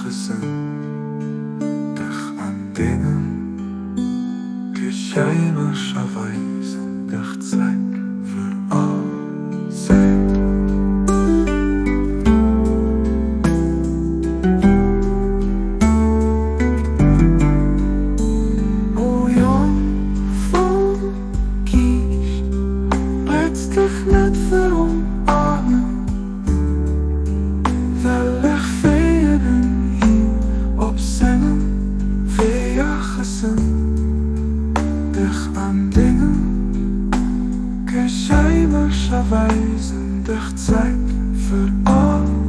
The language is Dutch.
gezindig aan dingen, geheimerweise dich zeigt für altijd. O jong volkies, letztlich net veromarmen, wellicht velen hier op zinnen, gezindig aan dingen, geheimerweise dich zeigt für altijd.